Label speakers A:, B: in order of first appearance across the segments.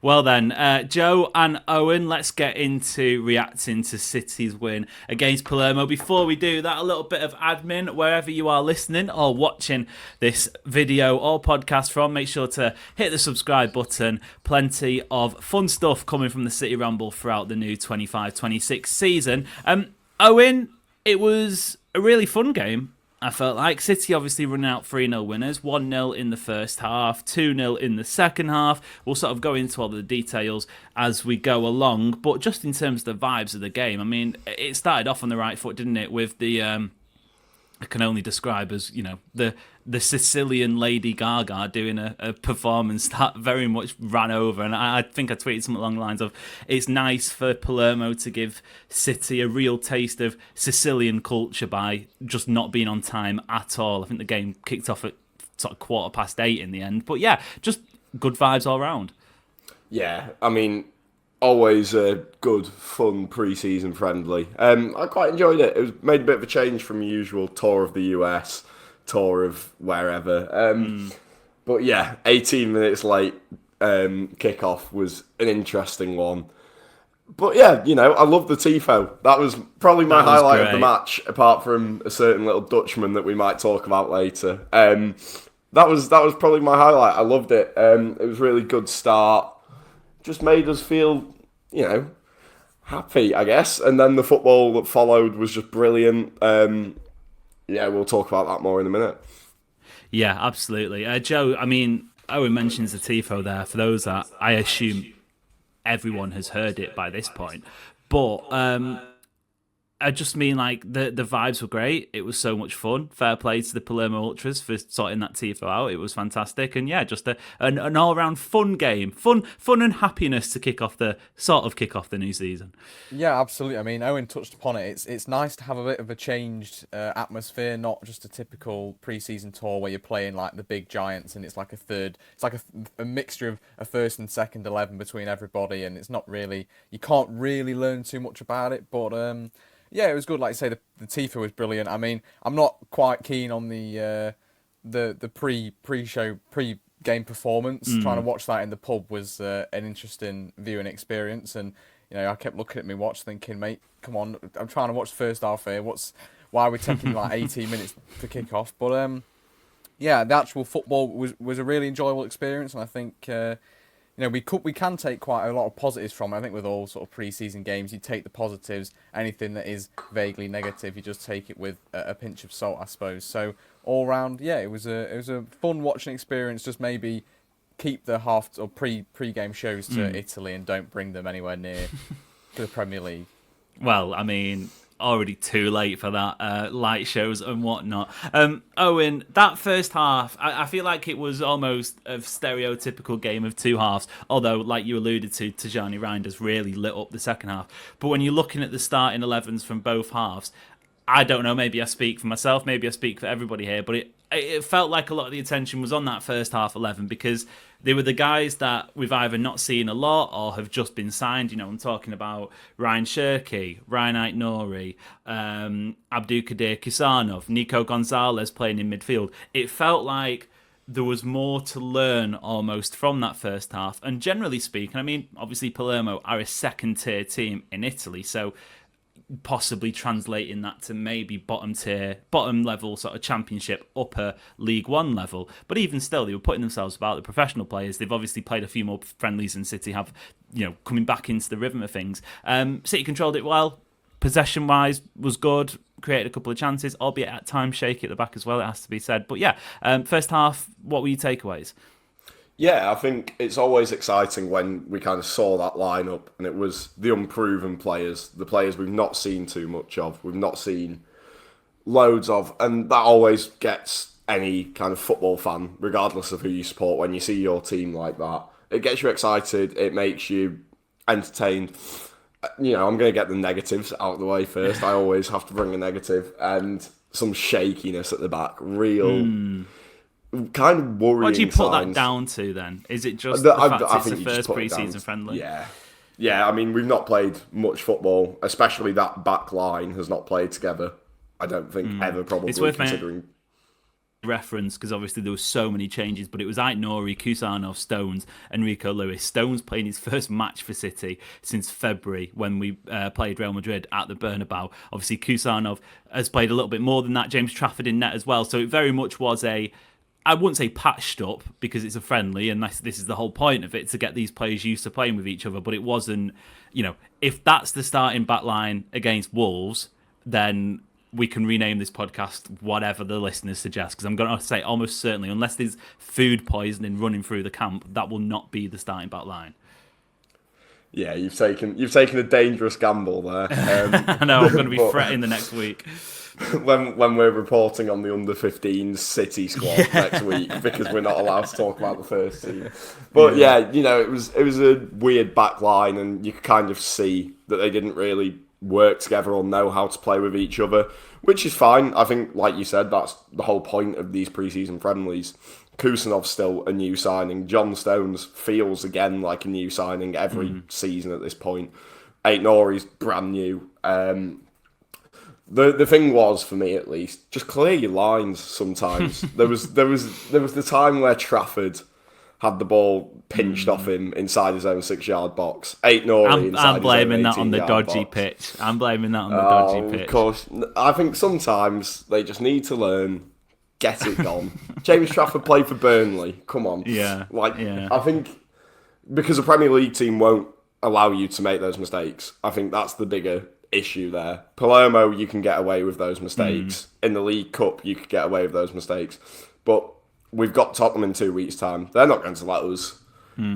A: Well then, Joe and Owen, let's get into reacting to City's win against Palermo. Before we do that, a little bit of admin. Wherever you are listening or watching this video or podcast from, make sure to hit the subscribe button. Plenty of fun stuff coming from the City Ramble throughout the new 25-26 season. Owen, it was a really fun game. I felt like City obviously running out 3-0 winners, 1-0 in the first half, 2-0 in the second half. We'll sort of go into all the details as we go along, but just in terms of the vibes of the game, I mean, it started off on the right foot, didn't it, with the I can only describe as, the Sicilian Lady Gaga doing a performance that very much ran over. And I think I tweeted something along the lines of, it's nice for Palermo to give City a real taste of Sicilian culture by just not being on time at all. I think the game kicked off at sort of 8:15 in the end. But yeah, just good vibes all round.
B: Yeah, I mean, always a good, fun pre-season friendly. I quite enjoyed it. It was made a bit of a change from the usual tour of the US, tour of wherever. But yeah, 18 minutes late kickoff was an interesting one. But yeah, I love the tifo. That was probably my highlight of the match, apart from a certain little Dutchman that we might talk about later. That was probably my highlight. I loved it. It was a really good start. Just made us feel, happy, I guess. And then the football that followed was just brilliant. Yeah, we'll talk about that more in a minute.
A: Yeah, absolutely. Joe, I mean, Owen mentions the tifo there. For those that I assume everyone has heard it by this point. But I just mean, like, the vibes were great. It was so much fun. Fair play to the Palermo Ultras for sorting that tifo out. It was fantastic. And yeah, just an all-round fun game. Fun and happiness to kick off the new season.
C: Yeah, absolutely. I mean, Owen touched upon it. It's nice to have a bit of a changed atmosphere, not just a typical pre-season tour where you're playing like the big giants and it's like a mixture of a first and second 11 between everybody, and it's not really, you can't really learn too much about it, but yeah, it was good. Like I say, the tifo was brilliant. I mean, I'm not quite keen on the pre-game performance. Trying to watch that in the pub was an interesting viewing experience, and I kept looking at my watch, thinking, mate, come on, I'm trying to watch the first half here. Why are we taking like 18 minutes to kick off? But yeah, the actual football was a really enjoyable experience, and I think we can take quite a lot of positives from it. I think with all sort of pre-season games, you take the positives. Anything that is vaguely negative, you just take it with a pinch of salt, I suppose. So all round, yeah, it was a fun watching experience. Just maybe keep the half or pre-game shows to Italy and don't bring them anywhere near to the Premier League.
A: Well, I mean, already too late for that, light shows and whatnot. Owen, that first half, I feel like it was almost a stereotypical game of two halves, although, like you alluded to, Tijjani Reijnders really lit up the second half. But when you're looking at the starting 11s from both halves, I don't know, maybe I speak for myself, maybe I speak for everybody here, but it felt like a lot of the attention was on that first half 11 because they were the guys that we've either not seen a lot or have just been signed. I'm talking about Rayan Cherki, Rayan Cherki, Abdulkadir Kusanov, Nico Gonzalez playing in midfield. It felt like there was more to learn almost from that first half. And generally speaking, I mean, obviously Palermo are a second-tier team in Italy, so possibly translating that to maybe bottom level sort of championship, upper League One level. But even still, they were putting themselves about the professional players. They've obviously played a few more friendlies than City have, coming back into the rhythm of things. City controlled it well. Possession-wise was good. Created a couple of chances, albeit at times shaky at the back as well, it has to be said. But yeah, first half, what were your takeaways?
B: Yeah, I think it's always exciting when we kind of saw that lineup and it was the unproven players, the players we've not seen too much of, we've not seen loads of, and that always gets any kind of football fan, regardless of who you support, when you see your team like that. It gets you excited, it makes you entertained. I'm going to get the negatives out of the way first. I always have to bring a negative, and some shakiness at the back, real... kind of worrying.
A: What do you put
B: signs.
A: That down to then? Is it just the fact it's the first pre-season friendly?
B: Yeah. I mean, we've not played much football, especially that back line has not played together. I don't think ever. Probably
A: It's worth
B: considering.
A: reference because obviously there were so many changes, but it was Aït-Nouri, Kusanov, Stones, and Rico Lewis. Stones playing his first match for City since February when we played Real Madrid at the Bernabeu. Obviously, Kusanov has played a little bit more than that. James Trafford in net as well. So it very much was I wouldn't say patched up because it's a friendly, and this is the whole point of it, to get these players used to playing with each other. But it wasn't, if that's the starting back line against Wolves, then we can rename this podcast whatever the listeners suggest, because I'm going to say almost certainly, unless there's food poisoning running through the camp, that will not be the starting back line.
B: Yeah, you've taken a dangerous gamble there.
A: I know, I'm going to be fretting the next week.
B: When we're reporting on the under-15s City squad next week, because we're not allowed to talk about the first team. But it was a weird back line, and you could kind of see that they didn't really work together or know how to play with each other, which is fine. I think, like you said, that's the whole point of these pre-season friendlies. Kusanov's still a new signing. John Stones feels again like a new signing every season at this point. Aït-Nouri's brand new. The thing was, for me at least, just clear your lines sometimes. there was the time where Trafford had the ball pinched off him inside his own 6-yard box. Aït-Nouri
A: I'm blaming that on the dodgy
B: box.
A: pitch. I'm blaming that on the dodgy pitch.
B: Of course. I think sometimes they just need to learn, get it gone. James Trafford played for Burnley. Come on.
A: Yeah.
B: I think because a Premier League team won't allow you to make those mistakes, I think that's the bigger issue there. Palermo, you can get away with those mistakes. In the League Cup, you could get away with those mistakes. But we've got Tottenham in 2 weeks' time. They're not going to let us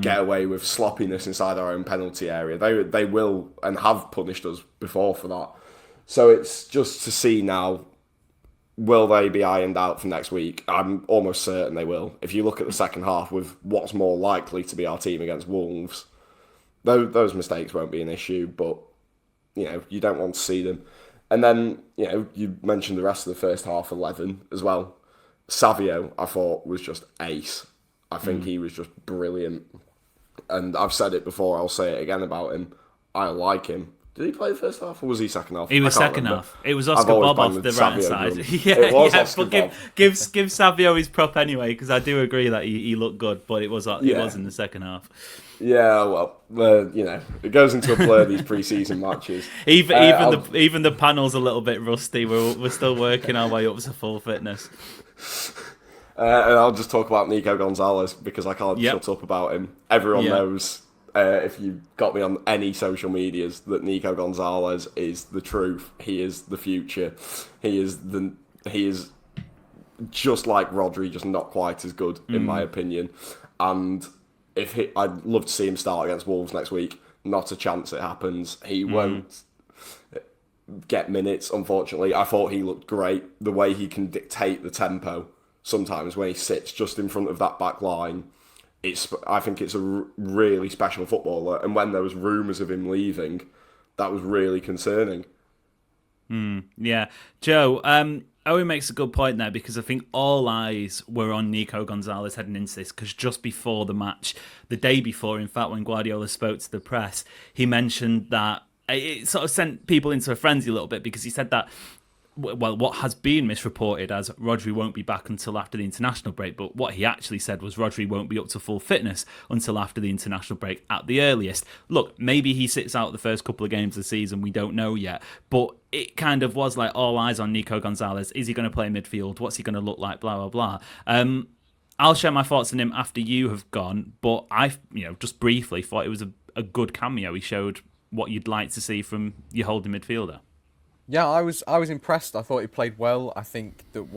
B: get away with sloppiness inside our own penalty area. They will and have punished us before for that. So it's just to see now, will they be ironed out for next week? I'm almost certain they will. If you look at the second half with what's more likely to be our team against Wolves, those mistakes won't be an issue, but you don't want to see them. And then, you mentioned the rest of the first half 11 as well. Savio, I thought, was just ace. I think he was just brilliant. And I've said it before, I'll say it again about him. I like him. Did he play the first half or was he second half?
A: He was second half. It was Oscar Bob off the right side.
B: It was Oscar
A: Bob. Give Savio his prop anyway, because I do agree that he looked good, but it was in the second half.
B: Yeah, well, it goes into a blur, these pre-season matches.
A: Even the panel's a little bit rusty. We're still working our way up to full fitness.
B: And I'll just talk about Nico Gonzalez because I can't shut up about him. Everyone knows, if you got me on any social medias, that Nico Gonzalez is the truth. He is the future. He is just like Rodri, just not quite as good in my opinion. And I'd love to see him start against Wolves next week. Not a chance it happens. He won't get minutes, unfortunately. I thought he looked great. The way he can dictate the tempo sometimes when he sits just in front of that back line, I think it's a really special footballer. And when there was rumours of him leaving, that was really concerning.
A: Yeah. Joe, Owen makes a good point there, because I think all eyes were on Nico Gonzalez heading into this, because just before the match, the day before, in fact, when Guardiola spoke to the press, he mentioned that it sort of sent people into a frenzy a little bit, because he said that, well, what has been misreported as Rodri won't be back until after the international break, but what he actually said was Rodri won't be up to full fitness until after the international break at the earliest. Look, maybe he sits out the first couple of games of the season, we don't know yet, but it kind of was like all eyes on Nico Gonzalez. Is he going to play midfield? What's he going to look like? Blah, blah, blah. I'll share my thoughts on him after you have gone, but I, just briefly thought it was a good cameo. He showed what you'd like to see from your holding midfielder.
C: Yeah, I was impressed. I thought he played well. I think that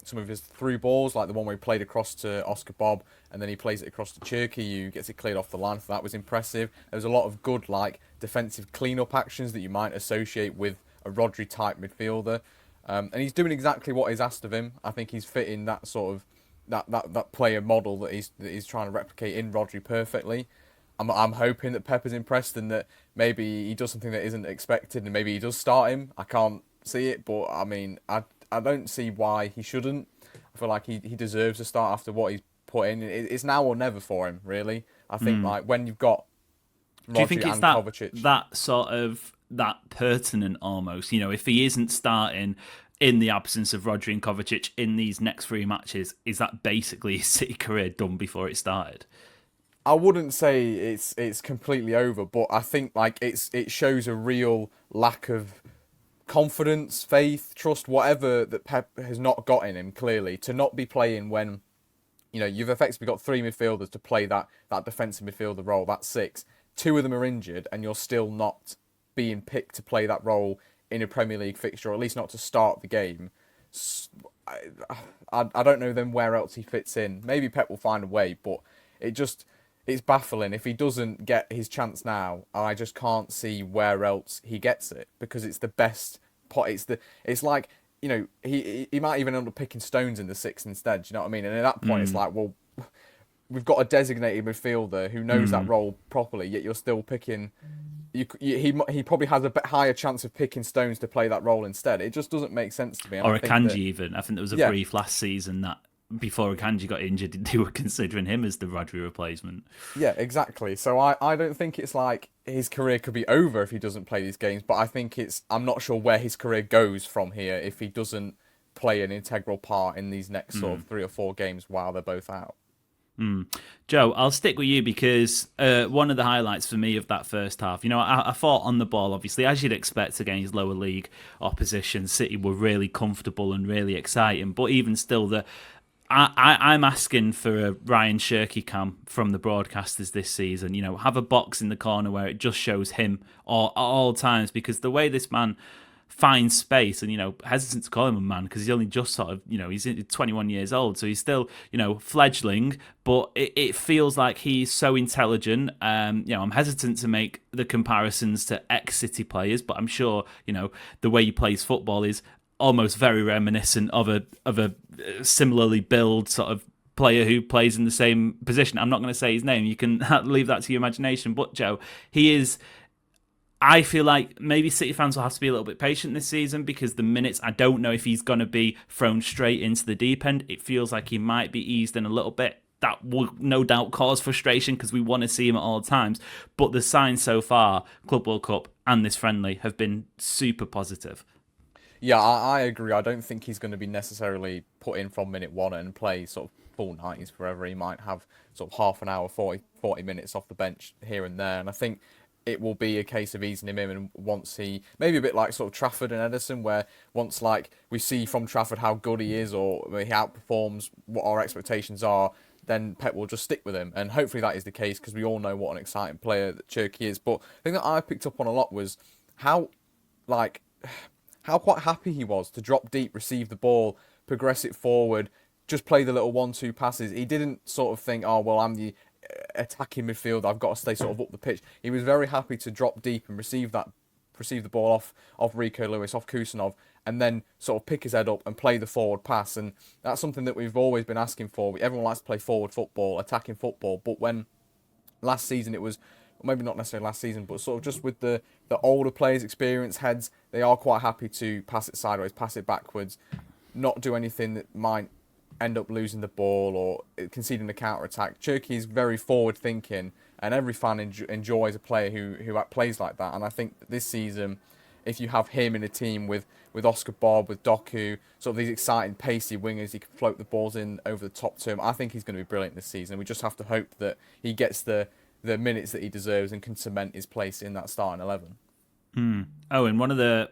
C: some of his through balls, like the one where he played across to Oscar Bob, and then he plays it across to Cherki, who gets it cleared off the line. So that was impressive. There was a lot of good, defensive clean-up actions that you might associate with a Rodri-type midfielder. And he's doing exactly what is asked of him. I think he's fitting that sort of that player model that he's trying to replicate in Rodri perfectly. I'm hoping that Pepper's impressed and that maybe he does something that isn't expected and maybe he does start him. I can't see it, but I mean, I don't see why he shouldn't. I feel like he deserves a start after what he's put in. It's now or never for him, really. I think when you've got Rodri,
A: do you think it's
C: Kovacic,
A: that sort of that pertinent almost? If he isn't starting, in the absence of Rodri and Kovacic in these next 3 matches, is that basically his City career done before it started?
C: I wouldn't say it's completely over, but I think like it shows a real lack of confidence, faith, trust, whatever that Pep has not got in him, clearly, to not be playing when, you've effectively got 3 midfielders to play that defensive midfielder role, that 6. 2 of them are injured, and you're still not being picked to play that role in a Premier League fixture, or at least not to start the game. I don't know then where else he fits in. Maybe Pep will find a way, but it's baffling. If he doesn't get his chance now, I just can't see where else he gets it, because it's the best pot. It's like, he might even end up picking Stones in the 6 instead. Do you know what I mean? And at that point, it's like, well, we've got a designated midfielder who knows that role properly, yet you're still picking. He probably has a bit higher chance of picking Stones to play that role instead. It just doesn't make sense to me.
A: Or Akanji even. I think there was a brief last season that before Akanji got injured, they were considering him as the Rodri replacement.
C: Yeah, exactly. So I don't think it's like his career could be over if he doesn't play these games, but I think I'm not sure where his career goes from here if he doesn't play an integral part in these next sort of 3 or 4 games while they're both out.
A: Joe, I'll stick with you because one of the highlights for me of that first half, I thought on the ball, obviously, as you'd expect against lower league opposition, City were really comfortable and really exciting. But even still, I'm asking for a Rayan Cherki cam from the broadcasters this season. Have a box in the corner where it just shows him at all times, because the way this man finds space, and hesitant to call him a man because he's only just sort of he's 21 years old, so he's still fledgling, but it feels like he's so intelligent. I'm hesitant to make the comparisons to ex-City players, but I'm sure the way he plays football is almost very reminiscent of a similarly built sort of player who plays in the same position. I'm not going to say his name, you can leave that to your imagination, but Joe, he is. I feel like maybe City fans will have to be a little bit patient this season, because the minutes, I don't know if he's going to be thrown straight into the deep end. It feels like he might be eased in a little bit. That will no doubt cause frustration because we want to see him at all times. But the signs so far, Club World Cup and this friendly, have been super positive.
C: Yeah, I agree. I don't think he's going to be necessarily put in from minute 1 and play sort of full 90s forever. He might have sort of half an hour, 40 minutes off the bench here and there. And I think it will be a case of easing him in, and once he, maybe a bit like sort of Trafford and Ederson, where once like we see from Trafford how good he is, or he outperforms what our expectations are, then Pep will just stick with him. And hopefully that is the case, because we all know what an exciting player that Cherki is. But the thing that I picked up on a lot was how quite happy he was to drop deep, receive the ball, progress it forward, just play the little 1-2 passes. He didn't sort of think, oh, well, I'm the attacking midfield, I've got to stay sort of up the pitch. He was very happy to drop deep and receive the ball off Rico Lewis, off Kusanov, and then sort of pick his head up and play the forward pass. And that's something that we've always been asking for. Everyone likes to play forward football, attacking football, but when last season it was, maybe not necessarily last season, but sort of just with the older players, experienced heads, they are quite happy to pass it sideways, pass it backwards, not do anything that might end up losing the ball or conceding a counter-attack. Cherki is very forward-thinking, and every fan enjoys a player who plays like that. And I think this season, if you have him in a team with Oscar Bob, with Doku, sort of these exciting, pacey wingers, he can float the balls in over the top to him. I think he's going to be brilliant this season. We just have to hope that he gets the minutes that he deserves and can cement his place in that starting 11.
A: Oh, and one of the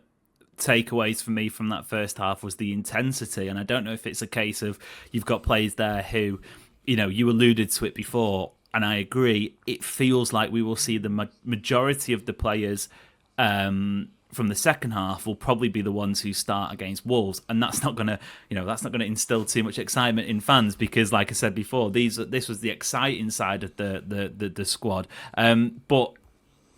A: takeaways for me from that first half was the intensity, and I don't know if it's a case of you've got players there who, you alluded to it before, and I agree, it feels like we will see the majority of the players from the second half will probably be the ones who start against Wolves, and that's not going to instill too much excitement in fans, because like I said before, this was the exciting side of the squad, but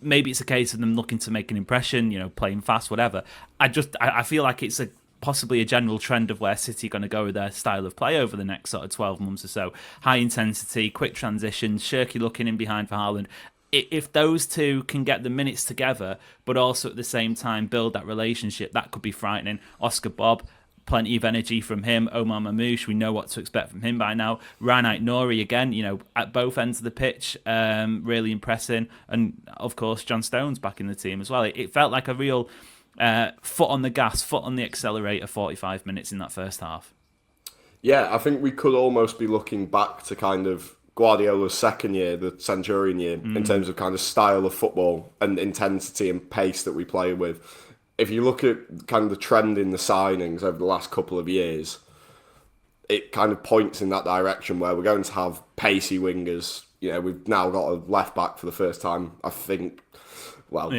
A: maybe it's a case of them looking to make an impression, playing fast, whatever. I feel like it's possibly a general trend of where City are going to go with their style of play over the next sort of 12 months or so. High intensity, quick transitions, Cherki looking in behind for Haaland. If those two can get the minutes together, but also at the same time build that relationship, that could be frightening. Oscar Bob, plenty of energy from him. Omar Mamouche, we know what to expect from him by now. Rayan Cherki again, at both ends of the pitch, really impressing. And of course, John Stones back in the team as well. It felt like a real foot on the gas, foot on the accelerator 45 minutes in that first half.
B: Yeah, I think we could almost be looking back to kind of Guardiola's second year, the Centurion year, in terms of kind of style of football and intensity and pace that we play with. If you look at kind of the trend in the signings over the last couple of years, it kind of points in that direction where we're going to have pacey wingers. You know, we've now got a left back for the first time, I think,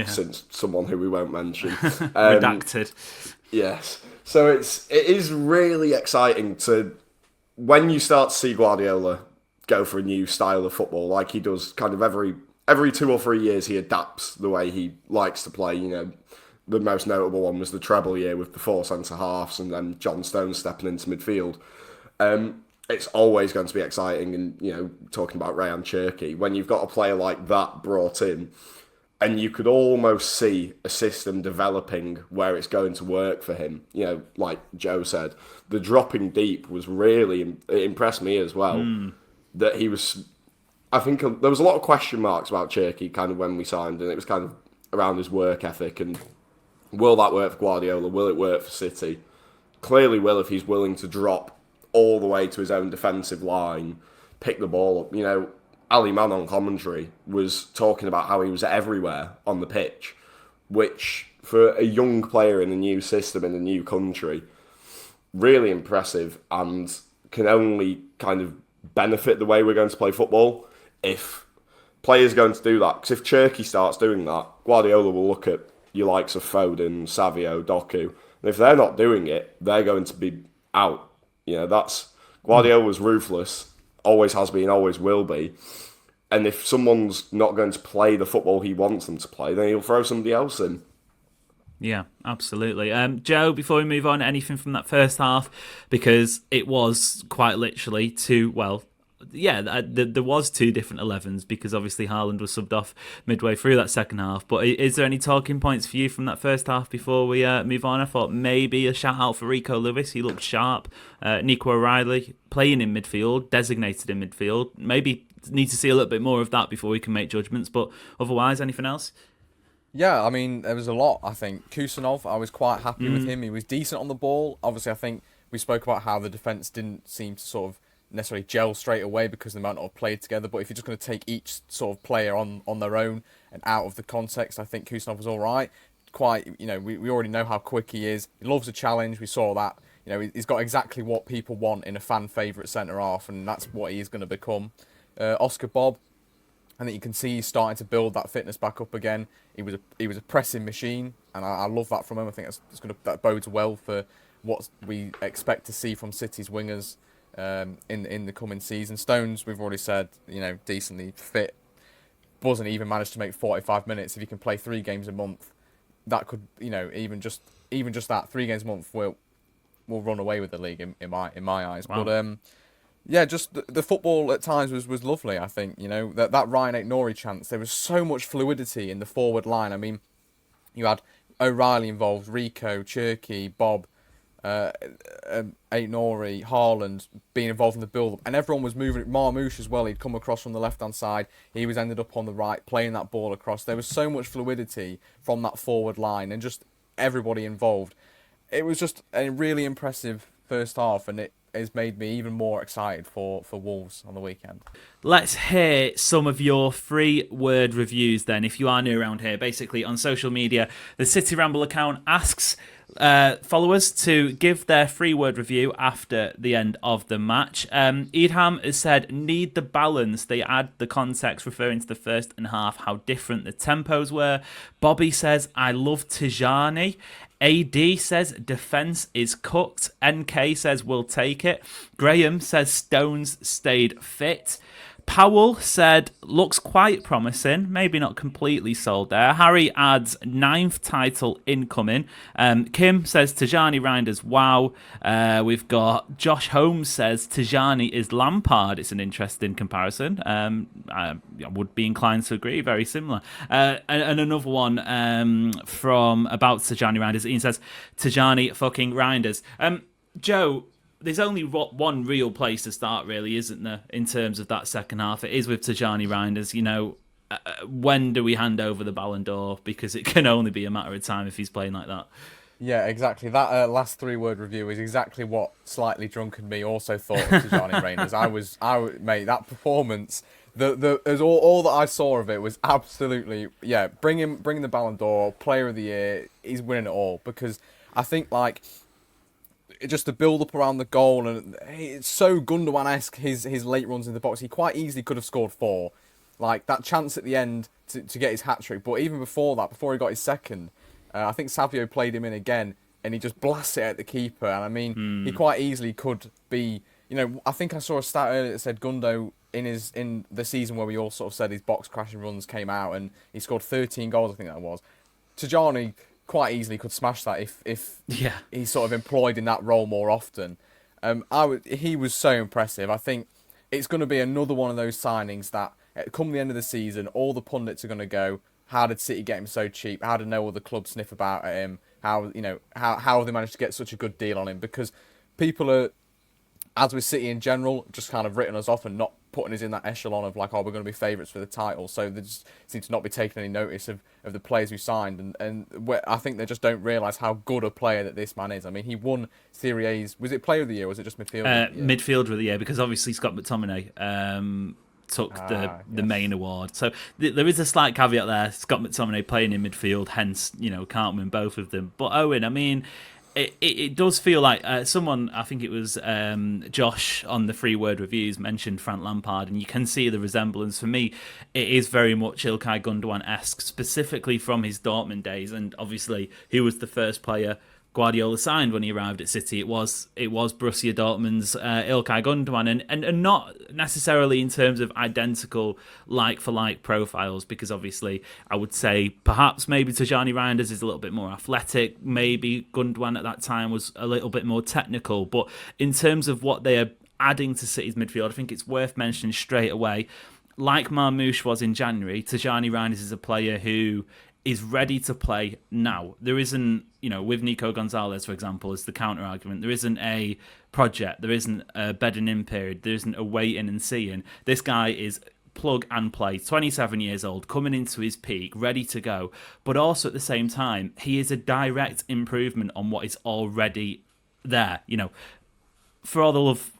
B: since someone who we won't mention.
A: Redacted.
B: Yes. So it is really exciting to, when you start to see Guardiola go for a new style of football, like he does kind of every 2 or 3 years, he adapts the way he likes to play. You know, the most notable one was the treble year with the 4 centre-halves and then John Stones stepping into midfield. It's always going to be exciting, and, you know, talking about Rayan Cherki, when you've got a player like that brought in, and you could almost see a system developing where it's going to work for him. You know, like Joe said, the dropping deep was really, it impressed me as well. That he was, I think there was a lot of question marks about Cherki kind of when we signed, and it was kind of around his work ethic and will that work for Guardiola? Will it work for City? Clearly will, if he's willing to drop all the way to his own defensive line, pick the ball up. You know, Ali Mann on commentary was talking about how he was everywhere on the pitch, which for a young player in a new system in a new country, really impressive, and can only kind of benefit the way we're going to play football if players are going to do that. Because if Cherki starts doing that, Guardiola will look at your likes of Foden, Savio, Doku, and if they're not doing it, they're going to be out. You know, that's Guardiola's ruthless, always has been, always will be. And if someone's not going to play the football he wants them to play, then he'll throw somebody else in.
A: Yeah, absolutely. Joe, before we move on, anything from that first half? Because it was quite literally there was 2 different 11s, because obviously Haaland was subbed off midway through that second half. But is there any talking points for you from that first half before we move on? I thought maybe a shout out for Rico Lewis. He looked sharp. Nico O'Reilly playing in midfield, designated in midfield. Maybe need to see a little bit more of that before we can make judgments. But otherwise, anything else?
C: Yeah, I mean, there was a lot, I think. Kusanov, I was quite happy with him. He was decent on the ball. Obviously, I think we spoke about how the defence didn't seem to sort of necessarily gel straight away because they might not have played together. But if you're just going to take each sort of player on their own and out of the context, I think Kusanov was all right. Quite, you know, we already know how quick he is. He loves a challenge. We saw that. You know, he's got exactly what people want in a fan favourite centre-half, and that's what he is going to become. Oscar Bob, I think you can see he's starting to build that fitness back up again. He was a pressing machine, and I love that from him. I think that bodes well for what we expect to see from City's wingers in the coming season. Stones, we've already said, you know, decently fit. Wasn't even managed to make 45 minutes. If you can play 3 games a month, that could, you know, even just that 3 games a month will run away with the league in my eyes. Wow. But yeah, just the football at times was lovely, I think. You know, that Ryan Cherki chance, there was so much fluidity in the forward line. I mean, you had O'Reilly involved, Rico, Cherki, Bob, Cherki, Haaland being involved in the build-up, and everyone was moving. Marmoush as well, he'd come across from the left-hand side. He was ended up on the right, playing that ball across. There was so much fluidity from that forward line and just everybody involved. It was just a really impressive first half, and it has made me even more excited for Wolves on the weekend.
A: Let's hear some of your 3-word reviews then, if you are new around here. Basically, on social media, the City Ramble account asks followers to give their 3-word review after the end of the match. Edham has said, need the balance. They add the context referring to the first and half, how different the tempos were. Bobby says, I love Tijjani. AD says defence is cooked. NK says we'll take it. Graham says Stones stayed fit. Powell said looks quite promising, maybe not completely sold there. Harry adds 9th title incoming. Kim says Tijjani Reijnders, wow. We've got Josh Holmes says Tijjani is Lampard. It's an interesting comparison. I would be inclined to agree, very similar. And another one from about Tijjani Reijnders. Ian says Tijjani fucking Reijnders. Joe, there's only one real place to start, really, isn't there, in terms of that second half? It is with Tijjani Reijnders. You know, when do we hand over the Ballon d'Or? Because it can only be a matter of time if he's playing like that.
C: Yeah, exactly. That last 3-word review is exactly what slightly drunken me also thought of Tijjani Reijnders. Mate, that performance, as all that I saw of it was absolutely, bring the Ballon d'Or, Player of the Year. He's winning it all, because I think like just the build up around the goal, and it's so Gundogan-esque, his late runs in the box. He quite easily could have scored 4, like that chance at the end to get his hat trick. But even before that, before he got his second, I think Savio played him in again, and he just blasted it at the keeper. And I mean, he quite easily could be. I think I saw a stat earlier that said Gundo in the season where we all sort of said his box crashing runs came out, and he scored 13 goals. I think that was. Tijjani quite easily could smash that if he's sort of employed in that role more often. He was so impressive. I think it's going to be another one of those signings that come the end of the season, all the pundits are going to go, how did City get him so cheap? How did no other club sniff about at him? How have they managed to get such a good deal on him? Because people are, as with City in general, just kind of written us off and not putting us in that echelon of like, we're going to be favourites for the title. So they just seem to not be taking any notice of the players we signed. And I think they just don't realise how good a player that this man is. I mean, he won Serie A's, was it Player of the Year or was it just Midfielder?
A: Midfielder of the Year, because obviously Scott McTominay took the main award. So there is a slight caveat there. Scott McTominay playing in midfield, hence, can't win both of them. But Owen, I mean, it does feel like someone, I think it was Josh on the 3-word reviews, mentioned Frank Lampard, and you can see the resemblance. For me, it is very much Ilkay Gundogan-esque, specifically from his Dortmund days. And obviously, he was the first player Guardiola signed when he arrived at City. It was Borussia Dortmund's Ilkay Gundogan, and not necessarily in terms of identical like-for-like profiles, because obviously I would say perhaps maybe Tijjani Reijnders is a little bit more athletic, maybe Gundogan at that time was a little bit more technical, but in terms of what they are adding to City's midfield, I think it's worth mentioning straight away, like Marmoush was in January, Tijjani Reijnders is a player who is ready to play now. There isn't, with Nico Gonzalez, for example, as the counter-argument, there isn't a project, there isn't a bedding-in period, there isn't a waiting and seeing. This guy is plug and play, 27 years old, coming into his peak, ready to go. But also at the same time, he is a direct improvement on what is already there. For all the love,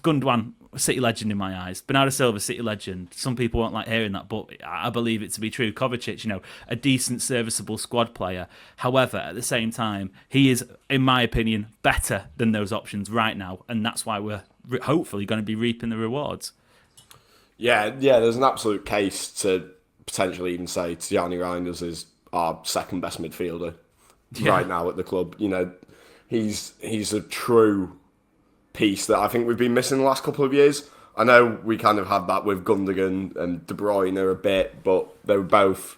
A: Gundogan, City legend in my eyes. Bernardo Silva, City legend. Some people won't like hearing that, but I believe it to be true. Kovacic, a decent, serviceable squad player. However, at the same time, he is, in my opinion, better than those options right now, and that's why we're hopefully going to be reaping the rewards.
B: Yeah, there's an absolute case to potentially even say Tijjani Reijnders is our second best midfielder right now at the club. He's a true piece that I think we've been missing the last couple of years. I know we kind of had that with Gundogan and De Bruyne a bit, but they were both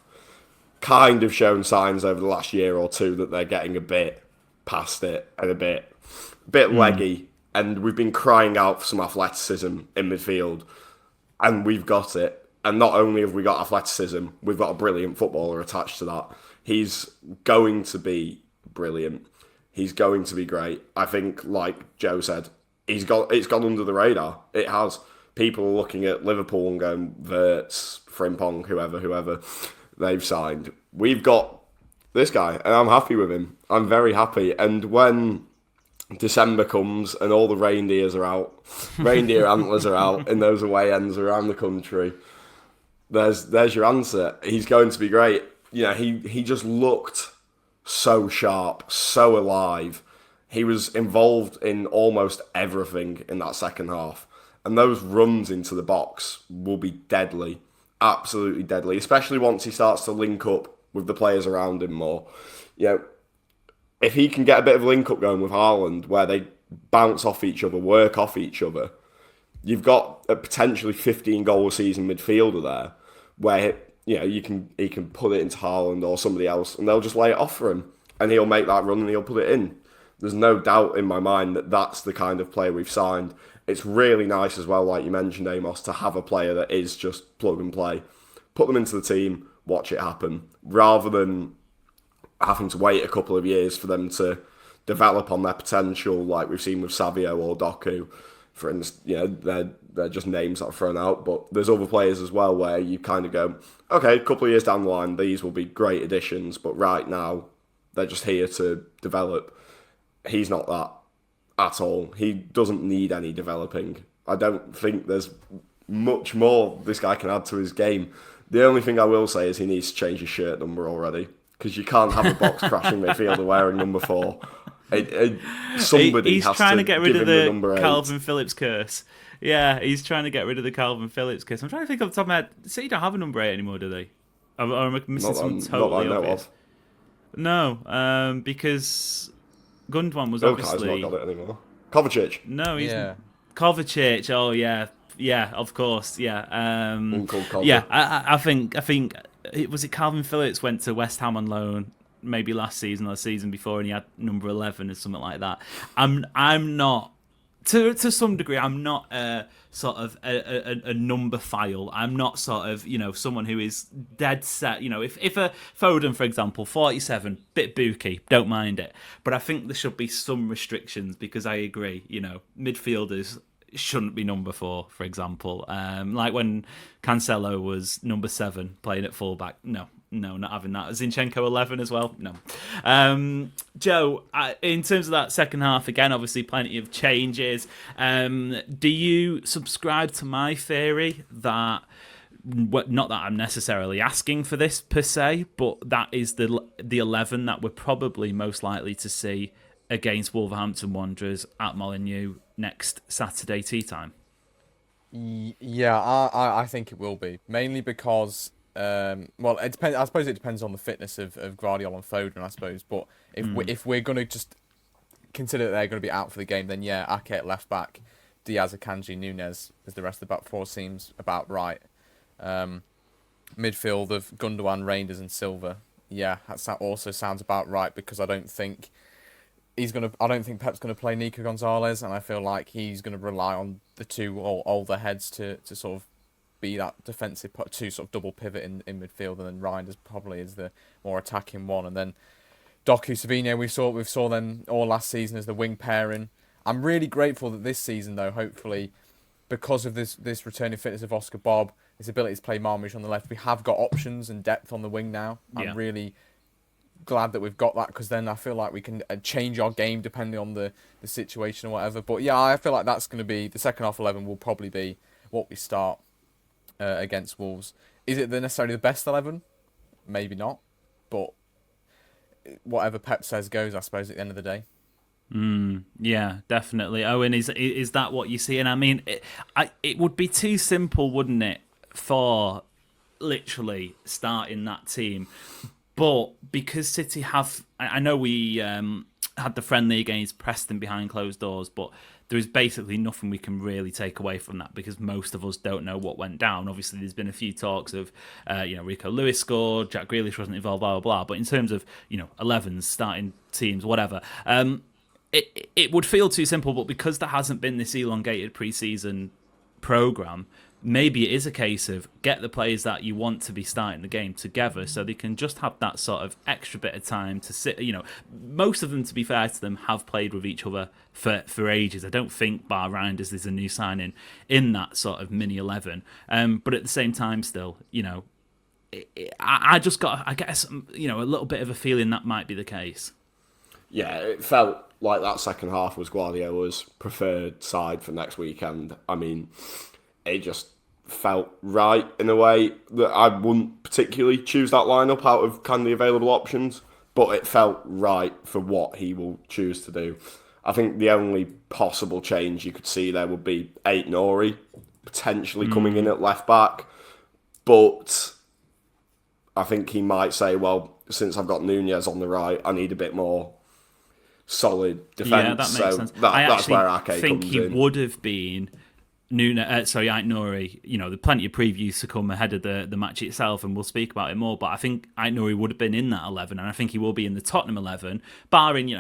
B: kind of shown signs over the last year or two that they're getting a bit past it and a bit leggy. And we've been crying out for some athleticism in midfield, and we've got it. And not only have we got athleticism, we've got a brilliant footballer attached to that. He's going to be brilliant. He's going to be great. I think, like Joe said, it's gone under the radar. It has. People are looking at Liverpool and going, Wirtz, Frimpong, whoever they've signed. We've got this guy, and I'm happy with him. I'm very happy. And when December comes and all the reindeer antlers are out in those away ends around the country, there's your answer. He's going to be great. He just looked so sharp, so alive. He was involved in almost everything in that second half. And those runs into the box will be deadly. Absolutely deadly. Especially once he starts to link up with the players around him more. If he can get a bit of link up going with Haaland, where they bounce off each other, work off each other, you've got a potentially 15-goal-a-season midfielder there, where he can put it into Haaland or somebody else, and they'll just lay it off for him. And he'll make that run and he'll put it in. There's no doubt in my mind that that's the kind of player we've signed. It's really nice as well, like you mentioned, Amos, to have a player that is just plug and play. Put them into the team, watch it happen, rather than having to wait a couple of years for them to develop on their potential, like we've seen with Savio or Doku. for instance, they're just names that are thrown out. But there's other players as well where you kind of go, okay, a couple of years down the line, these will be great additions, but right now they're just here to develop. He's not that at all. He doesn't need any developing. I don't think there's much more this guy can add to his game. The only thing I will say is he needs to change his shirt number already, because you can't have a box crashing midfielder wearing number 4. Somebody
A: he's
B: has
A: trying
B: to
A: to get rid
B: give
A: of
B: him the
A: the
B: number 8.
A: Calvin Phillips curse. Yeah, he's trying to get rid of the Calvin Phillips curse. I'm trying to think off the top of my head. City don't have a number 8 anymore, do they? Or am I missing something totally
B: not that I know
A: obvious?
B: of.
A: No, because Gundogan was
B: Ilkay's
A: obviously...
B: not got it anymore. Kovacic.
A: No, he's...
C: Yeah.
A: Kovacic, oh yeah. Yeah, of course, yeah.
B: Uncle Kovacic.
A: Yeah, I think was it Calvin Phillips went to West Ham on loan maybe last season or the season before, and he had number 11 or something like that. I'm not, to some degree, I'm not sort of a number file. I'm not sort of, someone who is dead set. If a Foden, for example, 47, bit booky, don't mind it. But I think there should be some restrictions, because I agree, midfielders shouldn't be number 4, for example. Like when Cancelo was number 7 playing at fullback. No, not having that. Zinchenko 11 as well. No. Joe, in terms of that second half, again, obviously plenty of changes. Do you subscribe to my theory that, not that I'm necessarily asking for this per se, but that is the 11 that we're probably most likely to see against Wolverhampton Wanderers at Molineux next Saturday tea time?
C: Yeah, I think it will be, mainly because it depends. I suppose it depends on the fitness of Guardiola and Foden, I suppose. But if we're going to just consider that they're going to be out for the game, then yeah, Ake at left back, Diaz, Akanji, Nunez as the rest of the back 4 seems about right. Midfield of Gundogan, Reijnders, and Silva. Yeah, that also sounds about right, because I don't think Pep's gonna play Nico Gonzalez, and I feel like he's gonna rely on the 2 older heads to sort of be that defensive 2 sort of double pivot in midfield, and then Reijnders probably is the more attacking one, and then Doku, Savinho, we saw them all last season as the wing pairing. I'm really grateful that this season, though, hopefully, because of this returning fitness of Oscar Bob, his ability to play Marmoush on the left, we have got options and depth on the wing now. I'm really glad that we've got that, because then I feel like we can change our game depending on the situation or whatever. But yeah, I feel like that's going to be the second half 11 will probably be what we start against Wolves. Is it necessarily the best 11? Maybe not, but whatever Pep says goes, I suppose, at the end of the day.
A: Yeah, definitely. Owen, is that what you see? And I mean, it would be too simple, wouldn't it, for literally starting that team? But because City have... I know we had the friendly against Preston behind closed doors, but there is basically nothing we can really take away from that, because most of us don't know what went down. Obviously, there's been a few talks of, Rico Lewis scored, Jack Grealish wasn't involved, blah, blah, blah. But in terms of, 11s, starting teams, whatever, it would feel too simple. But because there hasn't been this elongated pre-season programme, maybe it is a case of get the players that you want to be starting the game together, so they can just have that sort of extra bit of time to sit. Most of them, to be fair to them, have played with each other for ages. I don't think, bar Reijnders, there's a new signing in that sort of mini 11. But at the same time, still, I just got, I guess, a little bit of a feeling that might be the case.
B: Yeah, it felt like that second half was Guardiola's preferred side for next weekend. I mean, it just felt right in a way that I wouldn't particularly choose that lineup out of kind of the available options, but it felt right for what he will choose to do. I think the only possible change you could see there would be Ait-Nouri potentially coming in at left back, but I think he might say, well, since I've got Nunez on the right, I need a bit more solid defence.
A: Yeah, that makes sense.
B: That's where Ake comes in.
A: I think he would have been Ait-Nouri. There's plenty of previews to come ahead of the match itself, and we'll speak about it more. But I think Ait-Nouri would have been in that 11, and I think he will be in the Tottenham 11, barring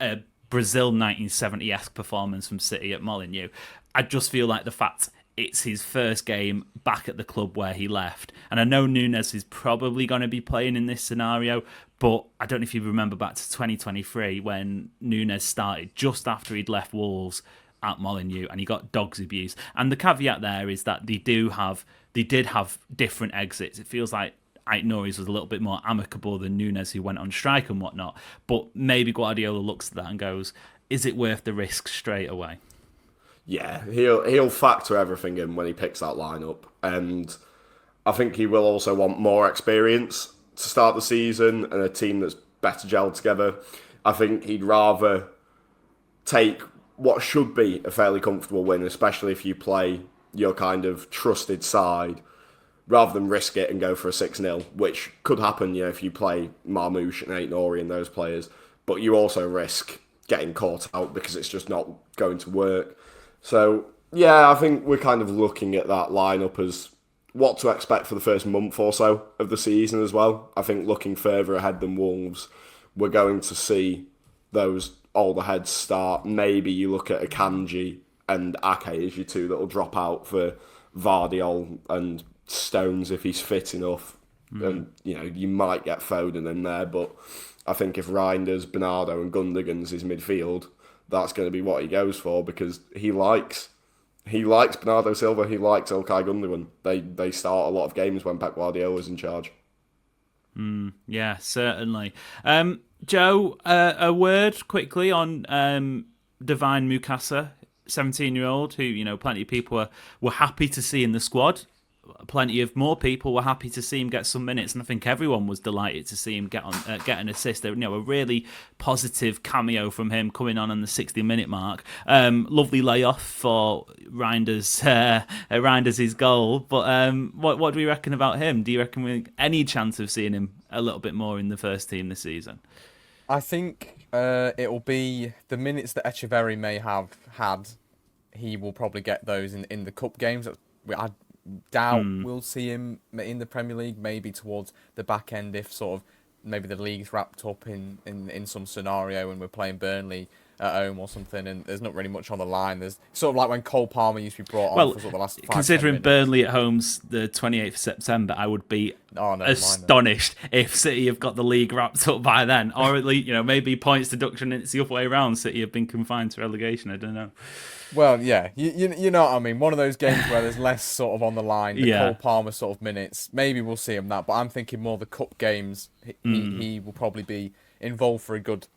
A: a Brazil 1970-esque performance from City at Molineux. I just feel like the fact it's his first game back at the club where he left, and I know Nunez is probably going to be playing in this scenario, but I don't know if you remember back to 2023 when Nunez started just after he'd left Wolves at Molineux, and he got dog's abuse. And the caveat there is that they did have different exits. It feels like Aït-Nouri's was a little bit more amicable than Nunes, who went on strike and whatnot. But maybe Guardiola looks at that and goes, is it worth the risk straight away?
B: Yeah, he'll factor everything in when he picks that lineup, and I think he will also want more experience to start the season and a team that's better gelled together. I think he'd rather take what should be a fairly comfortable win, especially if you play your kind of trusted side, rather than risk it and go for a 6-0, which could happen, if you play Marmoush and Aït-Nouri and those players. But you also risk getting caught out because it's just not going to work. So, yeah, I think we're kind of looking at that lineup as what to expect for the first month or so of the season as well. I think looking further ahead than Wolves, we're going to see those older heads start. Maybe you look at Akanji and Ake as your two that will drop out for Vardiol and Stones if he's fit enough. And, you might get Foden in there, but I think if Reijnders, Bernardo and Gundogan's his midfield, that's going to be what he goes for, because he likes Bernardo Silva, he likes Ilkay Gundogan. They start a lot of games when Pep Guardiola's in charge.
A: Yeah, certainly. Joe, a word quickly on Divine Mukasa, 17-year-old, who plenty of people were happy to see in the squad. Plenty of more people were happy to see him get some minutes, and I think everyone was delighted to see him get an assist. A really positive cameo from him coming on the 60-minute mark. Lovely layoff for Reijnders' goal. But what do we reckon about him? Do you reckon we any chance of seeing him a little bit more in the first team this season?
C: I think it will be the minutes that Echeverri may have had. He will probably get those in the cup games. I doubt we'll see him in the Premier League, maybe towards the back end if sort of maybe the league's wrapped up in some scenario and we're playing Burnley at home or something and there's not really much on the line. There's sort of like when Cole Palmer used to be brought on for sort of the last 5
A: considering
C: 10 minutes.
A: Burnley at home's the 28th of September, I would be astonished if City have got the league wrapped up by then, or at least maybe points deduction and it's the other way around. City have been confined to relegation. I don't know.
C: Well, yeah, you know what I mean. One of those games where there's less sort of on the line, the Cole Palmer sort of minutes. Maybe we'll see him that, but I'm thinking more the cup games. He will probably be involved for a good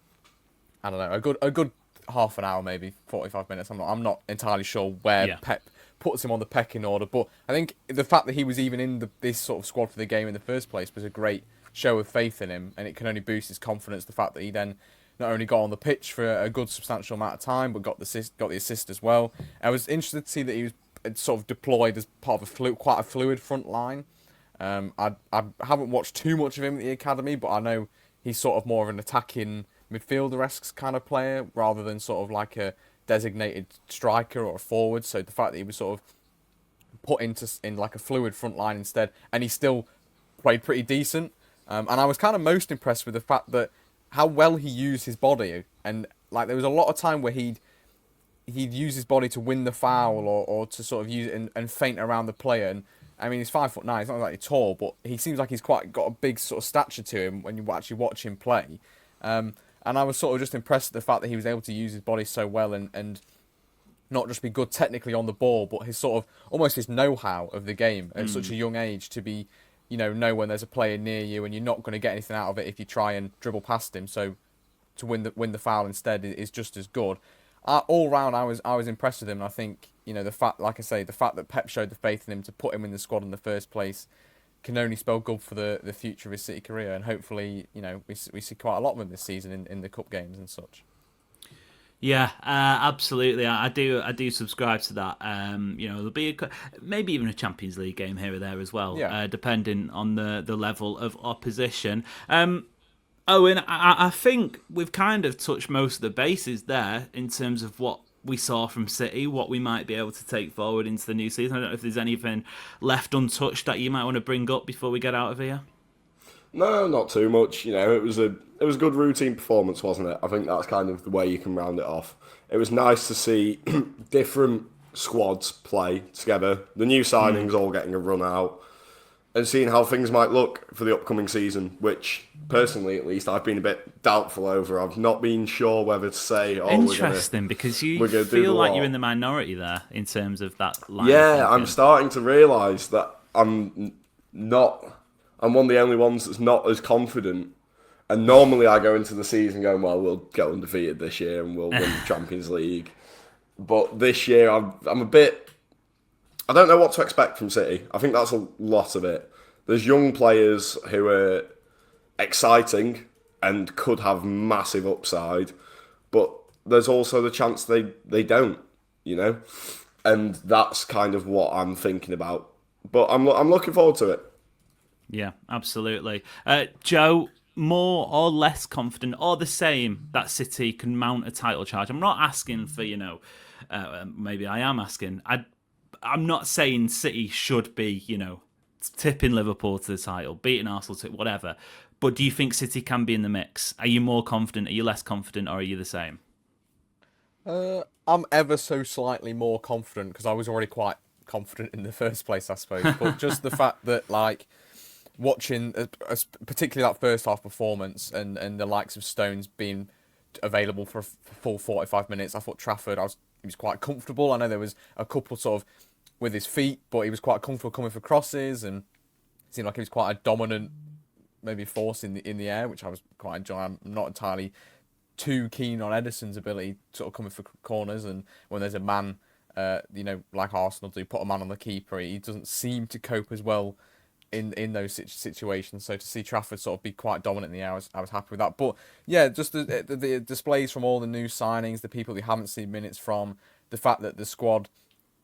C: half an hour, maybe 45 minutes. I'm not entirely sure where Pep puts him on the pecking order, but I think the fact that he was even in this sort of squad for the game in the first place was a great show of faith in him, and it can only boost his confidence. The fact that he then not only got on the pitch for a good substantial amount of time, but got the assist as well. I was interested to see that he was sort of deployed as part of quite a fluid front line. I haven't watched too much of him at the academy, but I know he's sort of more of an attacking midfielder-esque kind of player rather than sort of like a designated striker or a forward. So the fact that he was sort of put in like a fluid front line instead, and he still played pretty decent. And I was kind of most impressed with the fact that how well he used his body, and like there was a lot of time where he'd use his body to win the foul or to sort of use it and feint around the player. And I mean, he's 5'9", he's not exactly tall, but he seems like he's quite got a big sort of stature to him when you actually watch him play. And I was sort of just impressed at the fact that he was able to use his body so well and not just be good technically on the ball, but his sort of almost his know-how of the game at such a young age to be, know when there's a player near you and you're not going to get anything out of it if you try and dribble past him. So to win the foul instead is just as good. All round, I was impressed with him. And I think the fact, like I say, the fact that Pep showed the faith in him to put him in the squad in the first place can only spell good for the future of his City career. And hopefully, we see quite a lot of him this season in the cup games and such.
A: Yeah, absolutely. I do subscribe to that. There'll be maybe even a Champions League game here or there as well, depending on the level of opposition. Owen, I think we've kind of touched most of the bases there in terms of what we saw from City, what we might be able to take forward into the new season. I don't know if there's anything left untouched that you might want to bring up before we get out of here.
B: No, not too much. It was a good routine performance, wasn't it? I think that's kind of the way you can round it off. It was nice to see different squads play together. The new signings all getting a run out. and seeing how things might look for the upcoming season, which personally, at least, I've been a bit doubtful over. I've not been sure whether to say, "Oh,
A: interesting," because you feel like you're in the minority there in terms of that line.
B: Yeah, I'm starting to realise that I'm not. I'm one of the only ones that's not as confident. And normally I go into the season going, "Well, we'll go undefeated this year and we'll win the Champions League." But this year, I'm a bit. I don't know what to expect from City. I think that's a lot of it. There's young players who are exciting and could have massive upside, but there's also the chance they don't, you know? And that's kind of what I'm thinking about. But I'm looking forward to it.
A: Yeah, absolutely. Joe, more or less confident or the same that City can mount a title charge? I'm not asking for, maybe I am asking. I'm not saying City should be, tipping Liverpool to the title, beating Arsenal to whatever. But do you think City can be in the mix? Are you more confident? Are you less confident? Or are you the same?
C: I'm ever so slightly more confident because I was already quite confident in the first place, I suppose. But just the fact that, watching, particularly that first half performance and the likes of Stones being available for a full 45 minutes, I thought Trafford, he was quite comfortable. I know there was a couple sort of with his feet, but he was quite comfortable coming for crosses and it seemed like he was quite a dominant, maybe force in the air, which I was quite enjoying. I'm not entirely too keen on Ederson's ability sort of coming for corners, and when there's a man, like Arsenal do, put a man on the keeper, he doesn't seem to cope as well in those situations. So to see Trafford sort of be quite dominant in the air, I was happy with that. But yeah, just the displays from all the new signings, the people we haven't seen minutes from, the fact that the squad,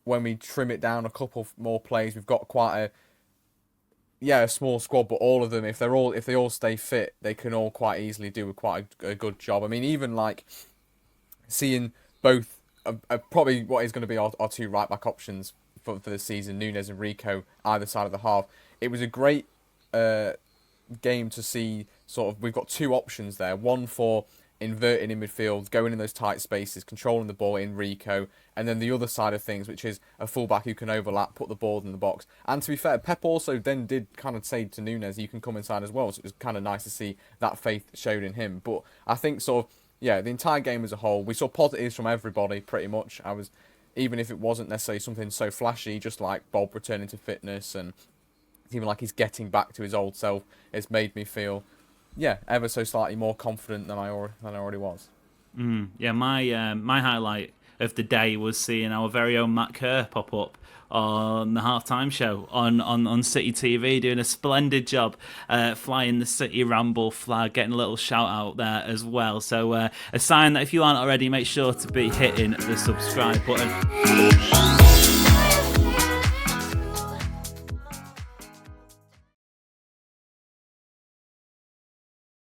C: when we trim it down a couple more plays, we've got quite a small squad, but all of them, if they all stay fit, they can all quite easily do quite a good job. I mean, even seeing both probably what is going to be our two right back options for the season, Nunes and Rico, either side of the half. It was a great game to see. Sort of, we've got two options there. One for inverting in midfield, going in those tight spaces, controlling the ball in Rico, and then the other side of things, which is a fullback who can overlap, put the ball in the box. And to be fair, Pep also then did kind of say to Nunes, you can come inside as well. So it was kind of nice to see that faith showed in him. But I think the entire game as a whole, we saw positives from everybody pretty much. Even if it wasn't necessarily something so flashy, just like Bob returning to fitness and even like he's getting back to his old self, it's made me feel, ever so slightly more confident than I already was.
A: Yeah, my highlight of the day was seeing our very own Matt Kerr pop up on the halftime show on City TV, doing a splendid job flying the City Ramble flag, getting a little shout out there as well. So a sign that if you aren't already, make sure to be hitting the subscribe button.